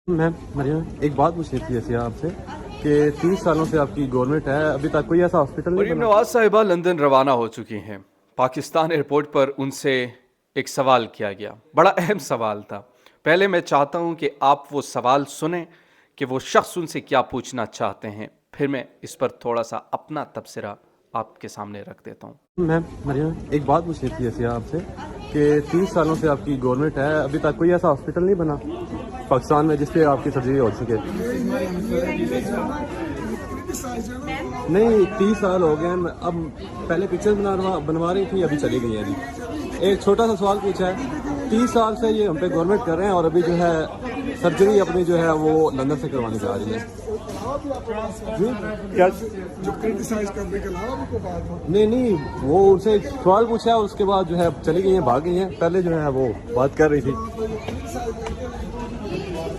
میم مریم ایک بات پوچھنی تھی ایسے آپ سے کہ 30 سالوں سے آپ کی گورنمنٹ ہے، ابھی تک کوئی ایسا ہاسپٹل نہیں مریم بنا؟ نواز صاحبہ لندن روانہ ہو چکی ہیں۔ پاکستان ایئرپورٹ پر ان سے ایک سوال کیا گیا، بڑا اہم سوال تھا۔ پہلے میں چاہتا ہوں کہ آپ وہ سوال سنیں کہ وہ شخص ان سے کیا پوچھنا چاہتے ہیں، پھر میں اس پر تھوڑا سا اپنا تبصرہ آپ کے سامنے رکھ دیتا ہوں۔ میم مریم ایک بات پوچھنی تھی ایسے آپ سے کہ 30 سالوں سے آپ کی گورنمنٹ ہے، ابھی تک کوئی ایسا ہاسپٹل نہیں بنا پاکستان میں جس پہ آپ کی سرجری ہو سکے؟ نہیں، 30 سال ہو گئے ہیں، اب پہلے پکچر بنوا رہی تھی، ابھی چلی گئی ہیں ابھی۔ ایک چھوٹا سا سوال پوچھا ہے، 30 سال سے یہ ہم پہ گورنمنٹ کر رہے ہیں اور ابھی جو ہے سرجری اپنی جو ہے وہ لندن سے کروانے جا رہی ہے۔ جی کیا؟ نہیں نہیں، وہ ان سے سوال پوچھا، اس کے بعد جو ہے چلی گئی ہیں، بھاگ گئی ہیں، پہلے جو ہے وہ بات کر رہی تھی۔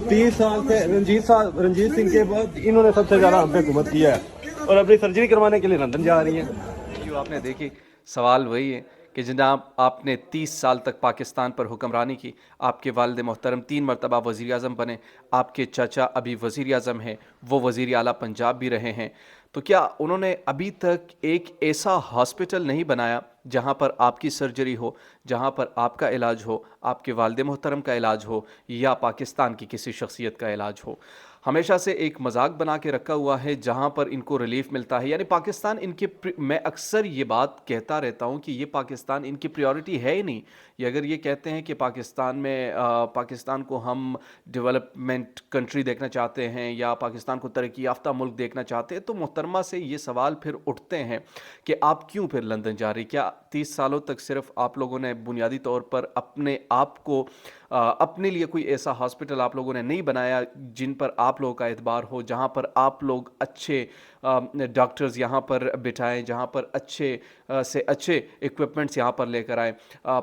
30 سال سے رنجیت سنگھ کے بعد انہوں نے سب سے زیادہ ہم پہ حکومت کیا ہے اور اپنی سرجری کروانے کے لیے لندن جا رہی ہیں۔ جو آپ نے دیکھی، سوال وہی ہے کہ جناب آپ نے 30 سال تک پاکستان پر حکمرانی کی، آپ کے والد محترم 3 مرتبہ وزیر اعظم بنے، آپ کے چچا ابھی وزیر اعظم ہیں، وہ وزیر اعلیٰ پنجاب بھی رہے ہیں، تو کیا انہوں نے ابھی تک ایک ایسا ہاسپٹل نہیں بنایا جہاں پر آپ کی سرجری ہو، جہاں پر آپ کا علاج ہو، آپ کے والد محترم کا علاج ہو یا پاکستان کی کسی شخصیت کا علاج ہو؟ ہمیشہ سے ایک مذاق بنا کے رکھا ہوا ہے جہاں پر ان کو ریلیف ملتا ہے، یعنی پاکستان ان کے میں اکثر یہ بات کہتا رہتا ہوں کہ یہ پاکستان ان کی پریورٹی ہے ہی نہیں۔ یہ اگر یہ کہتے ہیں کہ پاکستان میں پاکستان کو ہم ڈیولپمنٹ کنٹری دیکھنا چاہتے ہیں یا پاکستان کو ترقی یافتہ ملک دیکھنا چاہتے ہیں، تو محترمہ سے یہ سوال پھر اٹھتے ہیں کہ آپ کیوں پھر لندن جا رہی؟ کیا 30 سالوں تک صرف آپ لوگوں نے بنیادی طور پر اپنے آپ کو اپنے لیے کوئی ایسا ہاسپٹل آپ لوگوں نے نہیں بنایا جن پر آپ لوگوں کا اعتبار ہو، جہاں پر آپ لوگ اچھے ڈاکٹرز یہاں پر بٹھائیں، جہاں پر اچھے سے اچھے ایکوپمنٹس یہاں پر لے کر آئیں؟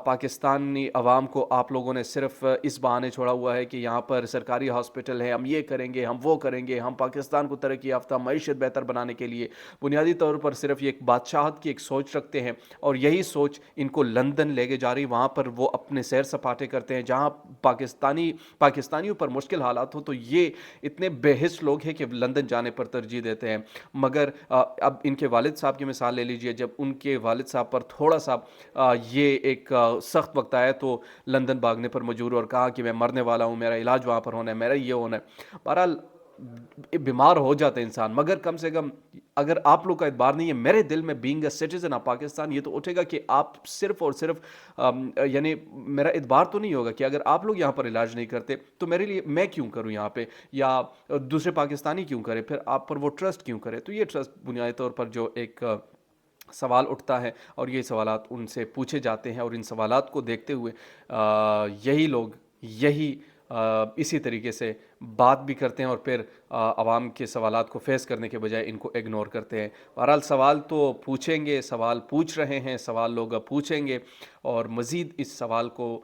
پاکستانی عوام کو آپ لوگوں نے صرف اس بہانے چھوڑا ہوا ہے کہ یہاں پر سرکاری ہاسپٹل ہے، ہم یہ کریں گے، ہم وہ کریں گے، ہم پاکستان کو ترقی یافتہ معیشت بہتر بنانے کے لیے بنیادی طور پر صرف یہ ایک بادشاہت کی ایک سوچ رکھتے ہیں، اور یہی سوچ ان کو لندن لے کے جا رہی، وہاں پر وہ اپنے سیر سپاٹے کرتے ہیں جہاں پاکستانیوں پر مشکل حالات ہو، تو یہ اتنے بے حس لوگ ہیں کہ لندن جانے پر ترجیح دیتے ہیں۔ مگر اب ان کے والد صاحب کی مثال لے لیجئے، جب ان کے والد صاحب پر تھوڑا سا یہ ایک سخت وقت آیا تو لندن بھاگنے پر مجبور اور کہا کہ میں مرنے والا ہوں، میرا علاج وہاں پر ہونا ہے، میرا یہ ہونا ہے۔ بہرحال بیمار ہو جاتا ہے انسان، مگر کم سے کم اگر آپ لوگ کا اعتبار نہیں ہے، میرے دل میں being a citizen of Pakistan یہ تو اٹھے گا کہ آپ صرف اور صرف یعنی میرا اعتبار تو نہیں ہوگا کہ اگر آپ لوگ یہاں پر علاج نہیں کرتے تو میرے لیے میں کیوں کروں یہاں پہ، یا دوسرے پاکستانی کیوں کرے، پھر آپ پر وہ ٹرسٹ کیوں کرے؟ تو یہ ٹرسٹ بنیادی طور پر جو ایک سوال اٹھتا ہے اور یہ سوالات ان سے پوچھے جاتے ہیں، اور ان سوالات کو دیکھتے ہوئے یہی لوگ اسی طریقے سے بات بھی کرتے ہیں اور پھر عوام کے سوالات کو فیس کرنے کے بجائے ان کو اگنور کرتے ہیں۔ بہرحال سوال تو پوچھیں گے، سوال پوچھ رہے ہیں، سوال لوگ پوچھیں گے، اور مزید اس سوال کو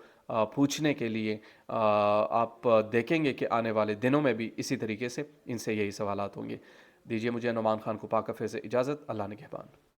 پوچھنے کے لیے آپ دیکھیں گے کہ آنے والے دنوں میں بھی اسی طریقے سے ان سے یہی سوالات ہوں گے۔ دیجیے مجھے نعمان خان کو پاک کفے سے اجازت، اللہ نگہبان۔